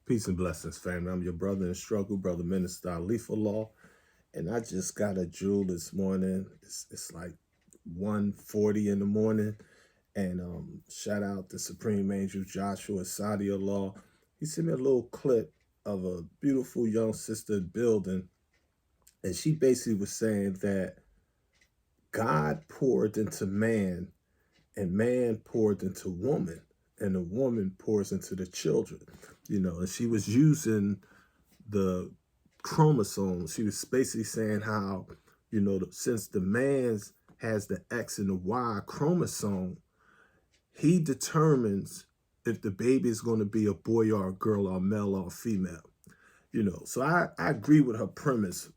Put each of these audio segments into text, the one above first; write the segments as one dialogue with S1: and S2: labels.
S1: Peace and blessings, family. I'm your brother in struggle, brother minister Law, and I just got a jewel this morning. It's like 1:40 in the morning, and shout out to Supreme Angel Joshua Sadia Law. He sent me a little clip of a beautiful young sister building, and she basically was saying that God poured into man, and man poured into woman, and the woman pours into the children. And she was using the chromosomes. She was basically saying how, since the man's has the X and the Y chromosome, he determines if the baby is going to be a boy or a girl or a male or a female. So I agree with her premise,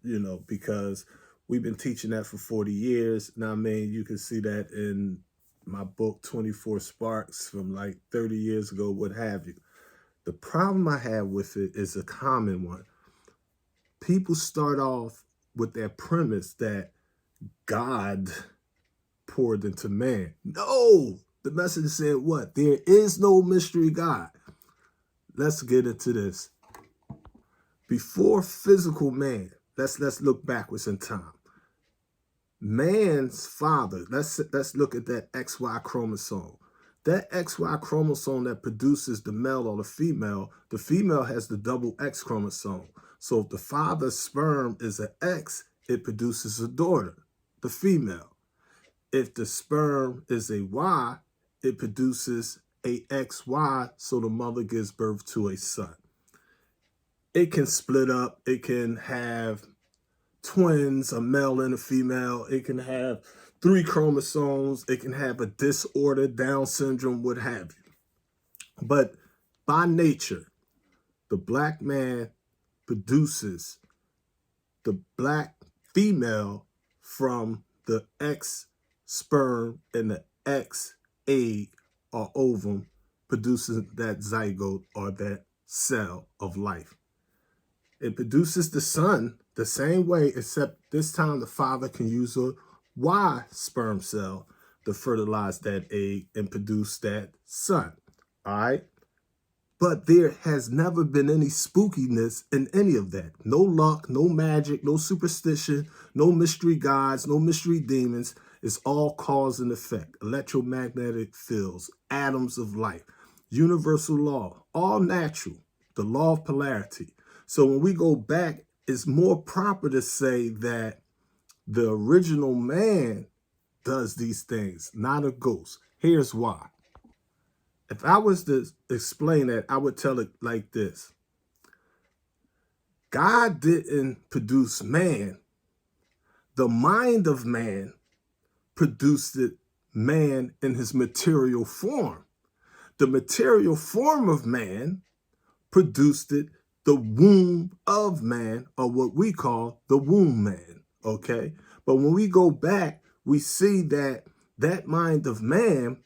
S1: because we've been teaching that for 40 years. Now, I mean, you can see that in my book, 24 Sparks, from like 30 years ago, what have you. The problem I have with it is a common one. People start off with their premise that God poured into man. No, the message said what? There is no mystery God. Let's get into this. Before physical man, let's look backwards in time. Man's father, let's look at that XY chromosome. That XY chromosome that produces the male or the female has the double X chromosome. So if the father's sperm is an X, it produces a daughter, the female. If the sperm is a Y, it produces a XY, so the mother gives birth to a son. It can split up. It can have twins, a male and a female. It can have 3 chromosomes. It can have a disorder, Down syndrome, what have you. But by nature, the black man produces the black female from the X sperm, and the X egg or ovum produces that zygote or that cell of life. It produces the son the same way, except this time the father can use a Y sperm cell to fertilize that egg and produce that son. All right? But there has never been any spookiness in any of that. No luck, no magic, no superstition, no mystery gods, no mystery demons. It's all cause and effect. Electromagnetic fields, atoms of life, universal law, all natural, the law of polarity. So when we go back, it's more proper to say that the original man does these things, not a ghost. Here's why. If I was to explain that, I would tell it like this. God didn't produce man. The mind of man produced man in his material form. The material form of man produced the womb of man, or what we call the womb man, okay? But when we go back, we see that that mind of man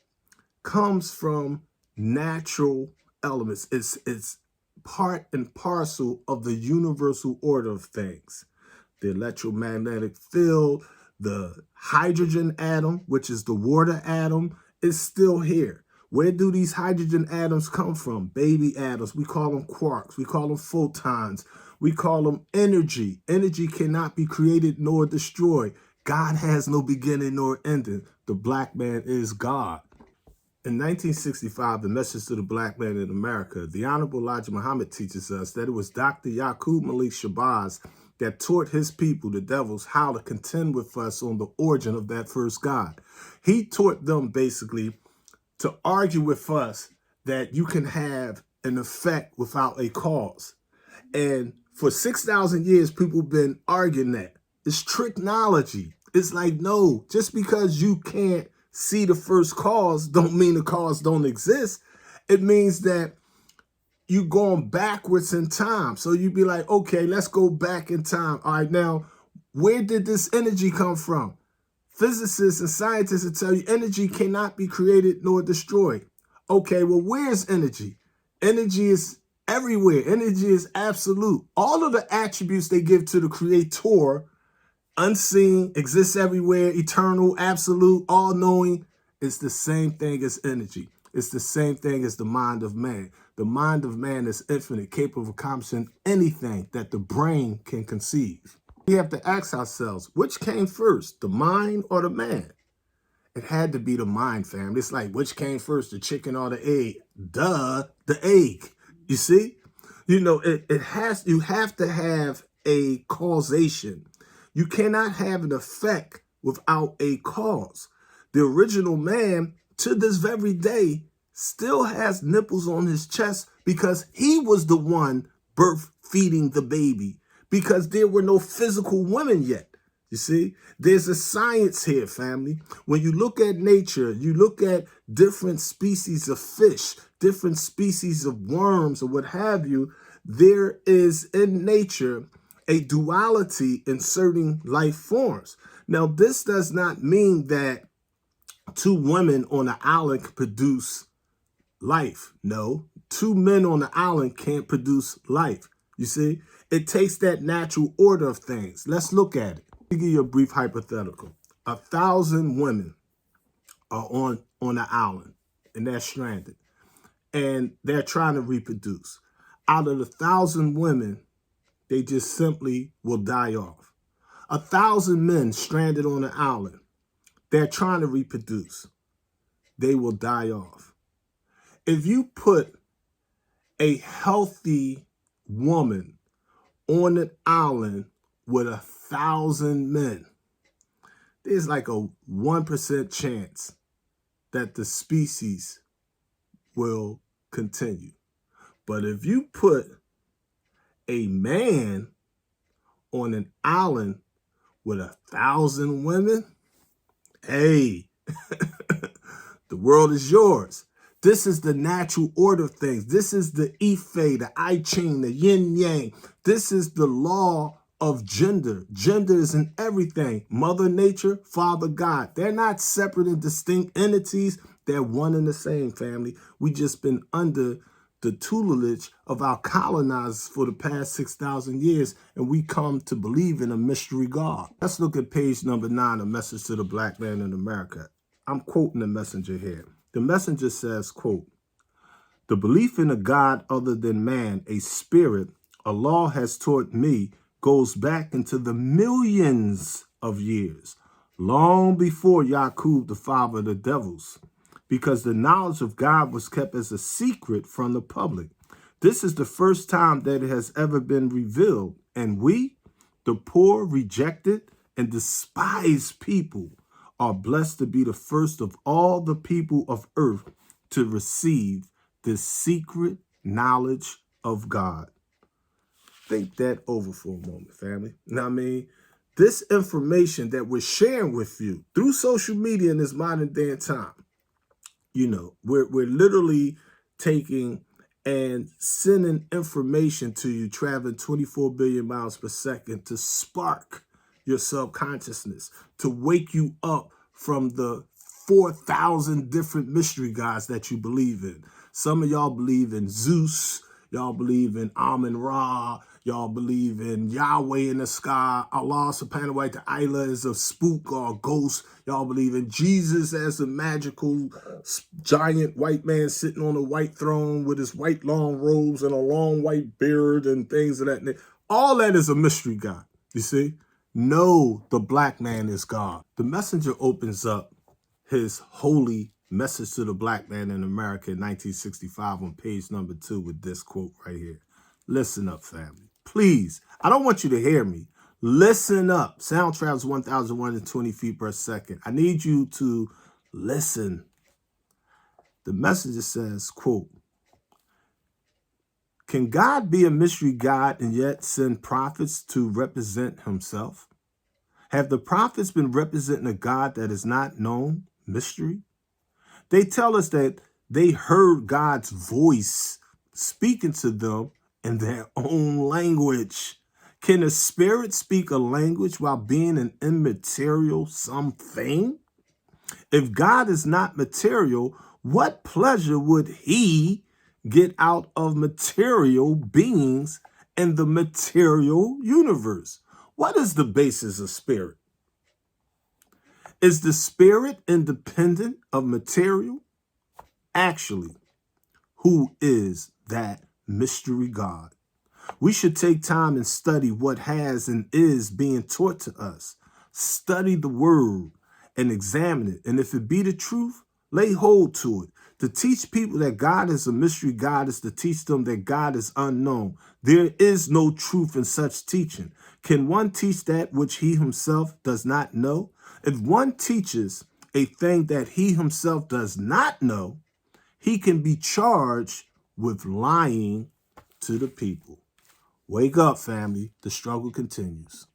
S1: comes from natural elements. It's part and parcel of the universal order of things. The electromagnetic field, the hydrogen atom, which is the water atom, is still here. Where do these hydrogen atoms come from? Baby atoms. We call them quarks. We call them photons. We call them energy. Energy cannot be created nor destroyed. God has no beginning nor ending. The black man is God. In 1965, the message to the black man in America, the Honorable Elijah Muhammad teaches us that it was Dr. Yaqub Malik Shabazz that taught his people, the devils, how to contend with us on the origin of that first God. He taught them basically to argue with us that you can have an effect without a cause. And for 6,000 years, people have been arguing that. It's tricknology. It's like, no, just because you can't see the first cause don't mean the cause don't exist. It means that you're going backwards in time. So you'd be like, okay, let's go back in time. All right, now, where did this energy come from? Physicists and scientists will tell you energy cannot be created nor destroyed. Okay, well, where's energy? Energy is everywhere. Energy is absolute. All of the attributes they give to the creator, unseen, exists everywhere, eternal, absolute, all-knowing, it's the same thing as energy. It's the same thing as the mind of man. The mind of man is infinite, capable of accomplishing anything that the brain can conceive. We have to ask ourselves, which came first, the mind or the man? It had to be the mind, fam. It's like, which came first, the chicken or the egg? Duh, the egg. You see? You know, you have to have a causation. You cannot have an effect without a cause. The original man, to this very day, still has nipples on his chest because he was the one birth feeding the baby, because there were no physical women yet. You see, there's a science here, family. When you look at nature, you look at different species of fish, different species of worms or what have you, there is in nature a duality in certain life forms. Now, this does not mean that two women on an island can produce life. No, two men on the island can't produce life. You see, it takes that natural order of things. Let's look at it. Let me give you a brief hypothetical. 1,000 women are on an island and they're stranded and they're trying to reproduce. Out of the 1,000 women, they just simply will die off. 1,000 men stranded on an island, they're trying to reproduce. They will die off. If you put a healthy woman on an island with 1,000 men, there's like a 1% chance that the species will continue. But if you put a man on an island with 1,000 women, hey, the world is yours. This is the natural order of things. This is the Ife, the I Ching, the yin yang. This is the law of gender. Gender is in everything. Mother Nature, Father God. They're not separate and distinct entities. They're one and the same, family. We just been under the tutelage of our colonizers for the past 6,000 years, and we come to believe in a mystery God. Let's look at page number 9, A Message to the Black Man in America. I'm quoting the messenger here. The messenger says, quote, "The belief in a God other than man, a spirit, Allah has taught me, goes back into the millions of years, long before Yaqub, the father of the devils, because the knowledge of God was kept as a secret from the public. This is the first time that it has ever been revealed, and we, the poor, rejected, and despised people, are blessed to be the first of all the people of earth to receive this secret knowledge of God." Think that over for a moment, family. Now, I mean, this information that we're sharing with you through social media in this modern day and time, you know, we're literally taking and sending information to you, traveling 24 billion miles per second to spark your subconsciousness, to wake you up from the 4,000 different mystery gods that you believe in. Some of y'all believe in Zeus, y'all believe in Amun-Ra, y'all believe in Yahweh in the sky, Allah subhanahu wa ta'ala as a spook or a ghost. Y'all believe in Jesus as a magical giant white man sitting on a white throne with his white long robes and a long white beard and things of that nature. All that is a mystery God, you see? No, the black man is God. The messenger opens up his holy message to the black man in America in 1965 on page number 2 with this quote right here. Listen up, family. Please, I don't want you to hear me. Listen up. Sound travels 1,120 feet per second. I need you to listen. The messenger says, quote, "Can God be a mystery God and yet send prophets to represent himself? Have the prophets been representing a God that is not known, mystery? They tell us that they heard God's voice speaking to them in their own language. Can a spirit speak a language while being an immaterial something? If God is not material, what pleasure would he get out of material beings in the material universe? What is the basis of spirit? Is the spirit independent of material? Actually, who is that mystery God. We should take time and study what has and is being taught to us. Study the word and examine it. And if it be the truth, lay hold to it. To teach people that God is a mystery God is to teach them that God is unknown. There is no truth in such teaching. Can one teach that which he himself does not know? If one teaches a thing that he himself does not know, he can be charged with lying to the people. Wake up, family. The struggle continues.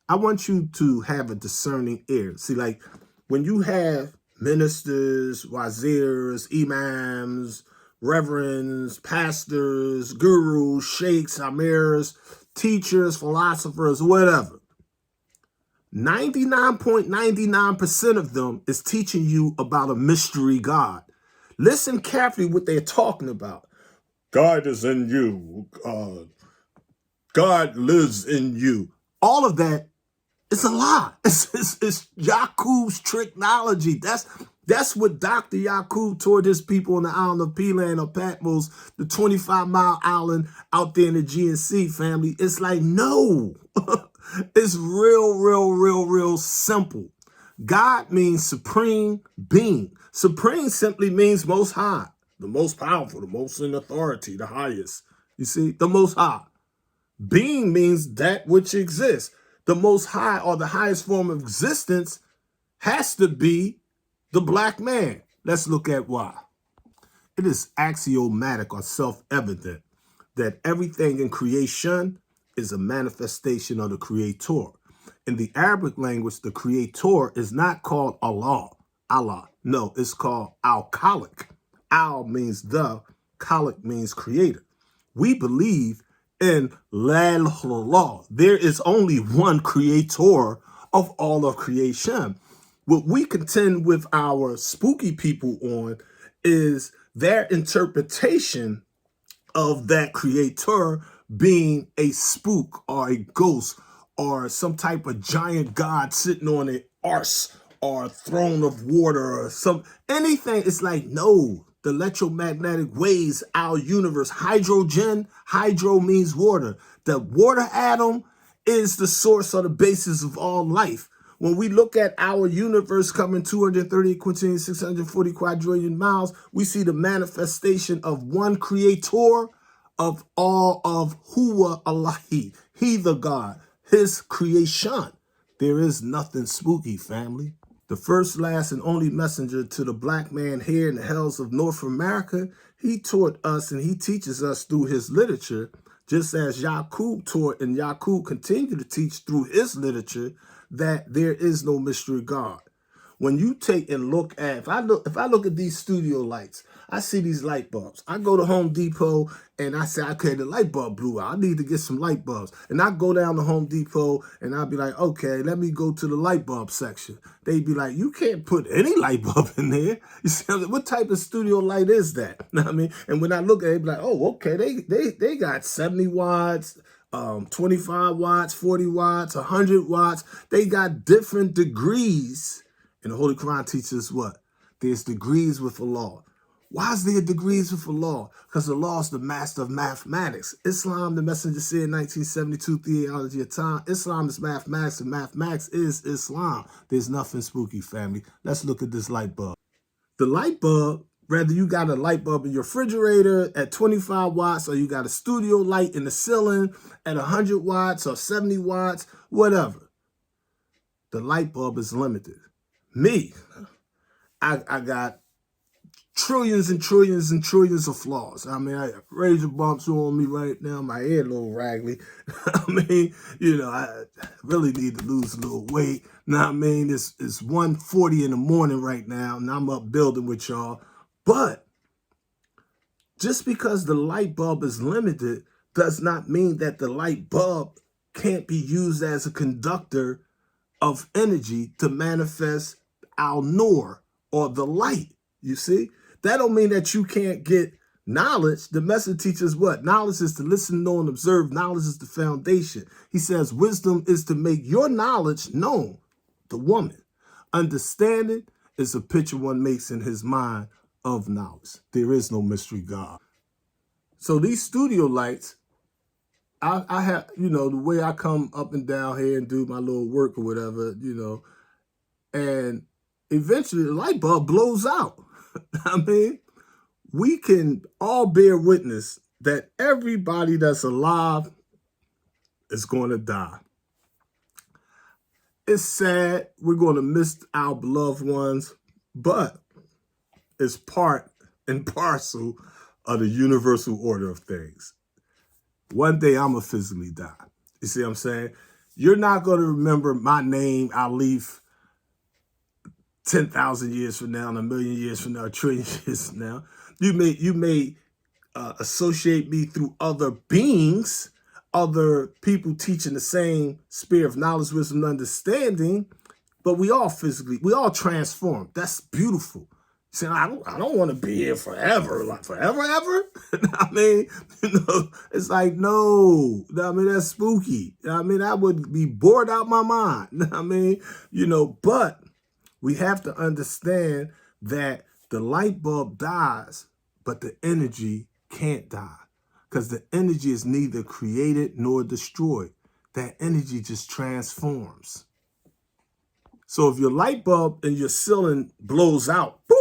S1: I want you to have a discerning ear. See, like when you have ministers, wazirs, imams, reverends, pastors, gurus, sheikhs, amirs, teachers, philosophers, whatever, 99.99% of them is teaching you about a mystery God. Listen carefully what they're talking about. God is in you. God lives in you. All of that is a lie. It's Yakub's tricknology. That's what Dr. Yakub taught his people on the island of Pelan or Patmos, the 25-mile island out there in the GNC, family. It's like, no. It's real simple. God means supreme being. Supreme simply means most high, the most powerful, the most in authority, the highest. You see, the most high. Being means that which exists. The most high or the highest form of existence has to be the black man. Let's look at why. It is axiomatic or self-evident that everything in creation is a manifestation of the Creator. In the Arabic language, the Creator is not called Allah. No, it's called Al-Khaliq. Al means the, Khaliq means creator. We believe in La. There is only one creator of all of creation. What we contend with our spooky people on is their interpretation of that creator being a spook or a ghost or some type of giant god sitting on an arse or a throne of water or anything. It's like, no. The electromagnetic waves, our universe, hydrogen, hydro means water. The water atom is the source or the basis of all life. When we look at our universe coming 230 quintillion, 640 quadrillion miles, we see the manifestation of one creator of all of Huwa Allahi, he the God, his creation. There is nothing spooky, family. The first, last, and only messenger to the black man here in the hells of North America, he taught us and he teaches us through his literature, just as Yakub taught and Yakub continued to teach through his literature, that there is no mystery God. When you take and look at, if I look at these studio lights, I see these light bulbs. I go to Home Depot and I say, okay, the light bulb blew out. I need to get some light bulbs. And I go down to Home Depot and I'll be like, okay, let me go to the light bulb section. They'd be like, you can't put any light bulb in there. You see, what type of studio light is that? You know what I mean? And when I look at it, I'd be like, oh, okay, they got 70 watts, 25 watts, 40 watts, 100 watts. They got different degrees. And the Holy Quran teaches what? There's degrees with the law. Why is there degrees with the law? Because the law is the master of mathematics. Islam, the messenger said in 1972, Theology of Time, Islam is mathematics and mathematics is Islam. There's nothing spooky, family. Let's look at this light bulb. The light bulb, whether you got a light bulb in your refrigerator at 25 watts or you got a studio light in the ceiling at 100 watts or 70 watts, whatever, the light bulb is limited. Me, I got trillions and trillions and trillions of flaws. I mean, I have razor bumps on me right now. My hair a little raggedy. I mean, you know, I really need to lose a little weight. Now, I mean, it's 1:40 in the morning right now, and I'm up building with y'all. But just because the light bulb is limited does not mean that the light bulb can't be used as a conductor of energy to manifest al-nur or the light. You see? That don't mean that you can't get knowledge. The message teaches what? Knowledge is to listen, know, and observe. Knowledge is the foundation. He says wisdom is to make your knowledge known. The woman. Understanding is a picture one makes in his mind of knowledge. There is no mystery God. So these studio lights, I have, you know, the way I come up and down here and do my little work or whatever, you know, and eventually the light bulb blows out. I mean, we can all bear witness that everybody that's alive is going to die. It's sad. We're going to miss our beloved ones, but it's part and parcel of the universal order of things. One day I'm going to physically die. You see what I'm saying? You're not going to remember my name, Alif, 10,000 years from now, and a million years from now, a trillion years from now. You may associate me through other beings, other people teaching the same spirit of knowledge, wisdom, and understanding, but we all transform. That's beautiful. See, I don't want to be here forever, like forever, ever. I mean, you know, it's like, no, I mean, that's spooky. I mean, I would be bored out my mind. I mean, you know, but we have to understand that the light bulb dies, but the energy can't die, because the energy is neither created nor destroyed. That energy just transforms. So if your light bulb in your ceiling blows out, boop,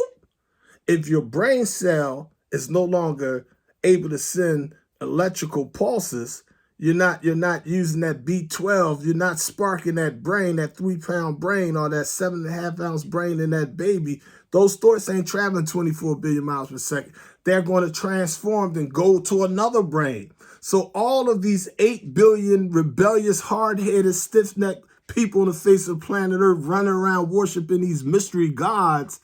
S1: if your brain cell is no longer able to send electrical pulses, you're not using that B12, you're not sparking that brain, that 3-pound brain or that 7.5-ounce brain in that baby. Those thoughts ain't traveling 24 billion miles per second. They're going to transform and go to another brain. So all of these 8 billion rebellious, hard-headed, stiff-necked people on the face of planet Earth running around worshiping these mystery gods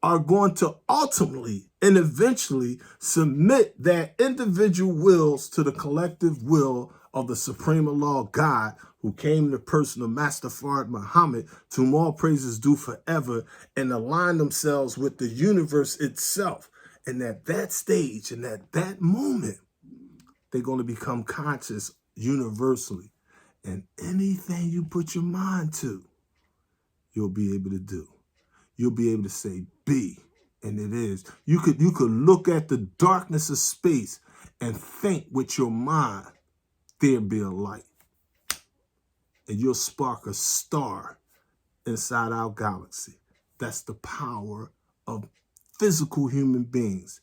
S1: are going to ultimately and eventually submit their individual wills to the collective will of the Supreme Allah God, who came in the person of Master Fard Muhammad, to whom all praises due forever, and align themselves with the universe itself. And at that stage, and at that moment, they're going to become conscious universally. And anything you put your mind to, you'll be able to do. You'll be able to say, be, and it is. You could look at the darkness of space and think with your mind, there be a light. And you'll spark a star inside our galaxy. That's the power of physical human beings.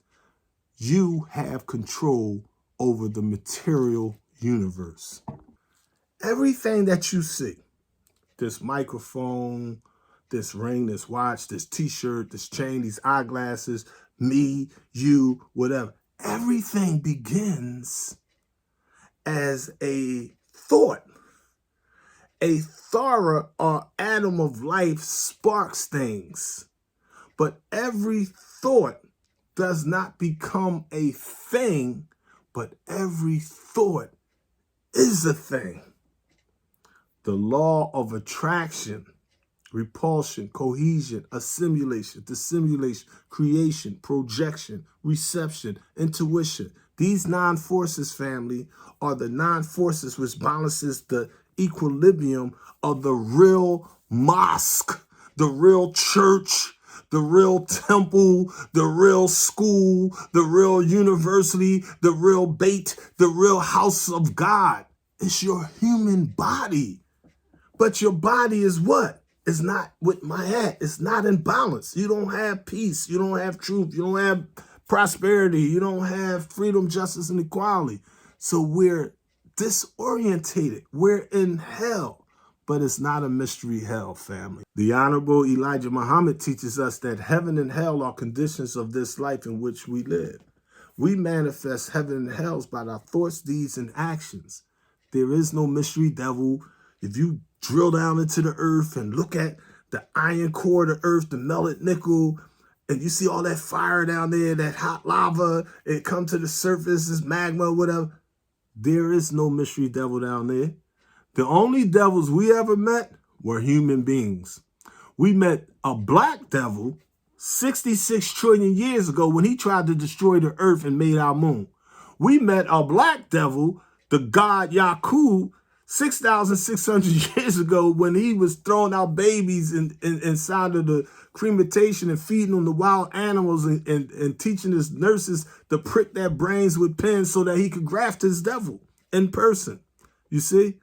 S1: You have control over the material universe. Everything that you see, this microphone, this ring, this watch, this t-shirt, this chain, these eyeglasses, me, you, whatever. Everything begins as a thought. A thought or atom of life sparks things. But every thought does not become a thing, but every thought is a thing. The law of attraction, repulsion, cohesion, assimilation, dissimulation, creation, projection, reception, intuition. These 9 forces, family, are the 9 forces which balances the equilibrium of the real mosque, the real church, the real temple, the real school, the real university, the real bait, the real house of God. It's your human body. But your body is what? It's not with my hat. It's not in balance. You don't have peace. You don't have truth. You don't have prosperity. You don't have freedom, justice, and equality. So we're disorientated. We're in hell. But it's not a mystery hell, family. The Honorable Elijah Muhammad teaches us that heaven and hell are conditions of this life in which we live. We manifest heaven and hell by our thoughts, deeds, and actions. There is no mystery devil. If you drill down into the earth and look at the iron core of the earth, the melted nickel, and you see all that fire down there, that hot lava, it comes to the surface, this magma, whatever. There is no mystery devil down there. The only devils we ever met were human beings. We met a black devil 66 trillion years ago when he tried to destroy the earth and made our moon. We met a black devil, the god Yakub, 6,600 years ago when he was throwing out babies inside of the cremation and feeding on the wild animals and teaching his nurses to prick their brains with pins so that he could graft his devil in person. You see?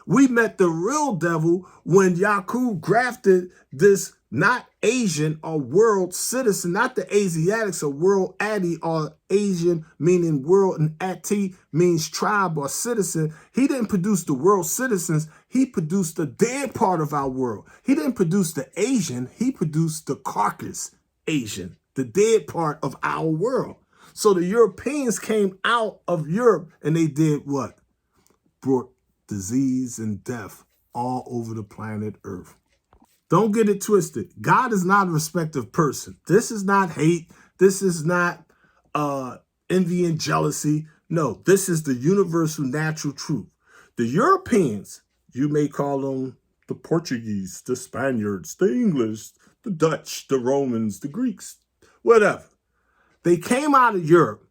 S1: We met the real devil when Yakub grafted this not Asian or world citizen, not the Asiatics or world Adi or Asian meaning world, and Ati means tribe or citizen. He didn't produce the world citizens. He produced the dead part of our world. He didn't produce the Asian. He produced the carcass Asian, the dead part of our world. So the Europeans came out of Europe and they did what? Brought disease and death all over the planet Earth. Don't get it twisted. God is not a respecter of person. This is not hate. This is not envy and jealousy. No, this is the universal natural truth. The Europeans, you may call them the Portuguese, the Spaniards, the English, the Dutch, the Romans, the Greeks, whatever. They came out of Europe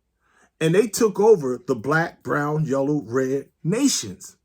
S1: and they took over the black, brown, yellow, red nations.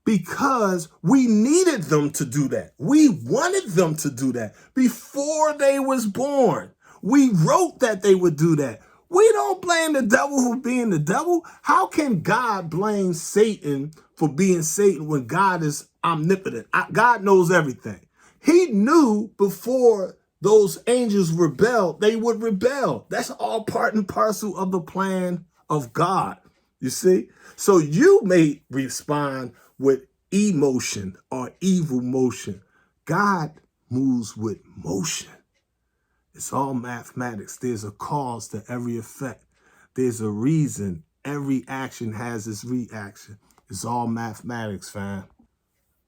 S1: Because we needed them to do that. We wanted them to do that before they was born. We wrote that they would do that. We don't blame the devil for being the devil. How can God blame Satan for being Satan when God is omnipotent? God knows everything. He knew before those angels rebelled, they would rebel. That's all part and parcel of the plan of God. You see? So you may respond with emotion or evil motion. God moves with motion. It's all mathematics. There's a cause to every effect. There's a reason. Every action has its reaction. It's all mathematics, fam.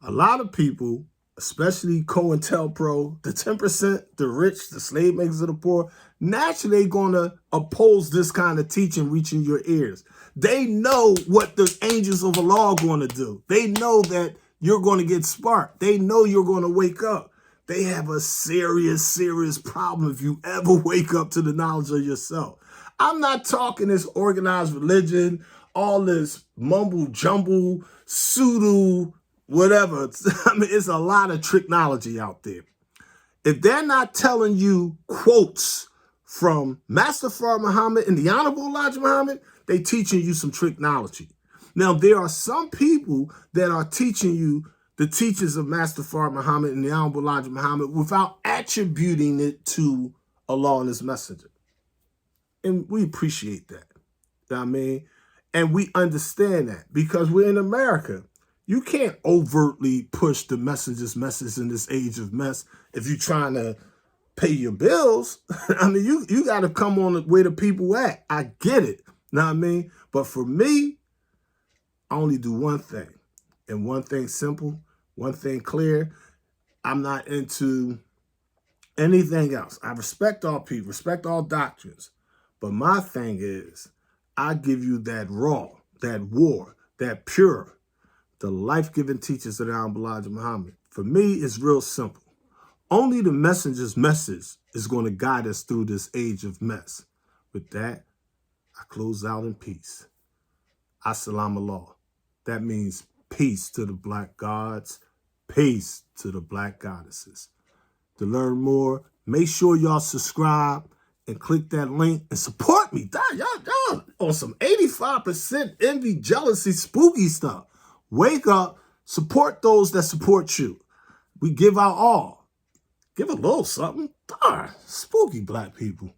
S1: A lot of people, especially COINTELPRO, the 10%, the rich, the slave makers of the poor, naturally they're going to oppose this kind of teaching reaching your ears. They know what the angels of Allah are going to do. They know that you're going to get sparked. They know you're going to wake up. They have a serious, serious problem if you ever wake up to the knowledge of yourself. I'm not talking this organized religion, all this mumble jumble, pseudo, whatever. I mean, it's a lot of technology out there. If they're not telling you quotes from Master Fard Muhammad and the Honorable Elijah Muhammad, they teaching you some technology. Now, there are some people that are teaching you the teachings of Master Fard Muhammad and the Honorable Elijah Muhammad without attributing it to Allah and his messenger. And we appreciate that. You know what I mean? And we understand that because we're in America. You can't overtly push the messenger's message in this age of mess if you're trying to pay your bills. I mean, you got to come on where the people at. I get it. Know what I mean? But for me, I only do one thing. And one thing simple, one thing clear. I'm not into anything else. I respect all people, respect all doctrines. But my thing is, I give you that raw, that war, that pure, the life-giving teachings of the Honorable Elijah Muhammad. For me, it's real simple. Only the messenger's message is going to guide us through this age of mess. With that, I close out in peace. Assalamu alaikum. That means peace to the black gods, peace to the black goddesses. To learn more, make sure y'all subscribe and click that link and support me. Y'all on some 85% envy, jealousy, spooky stuff. Wake up, support those that support you. We give out all. Give a little something. Darn, spooky black people.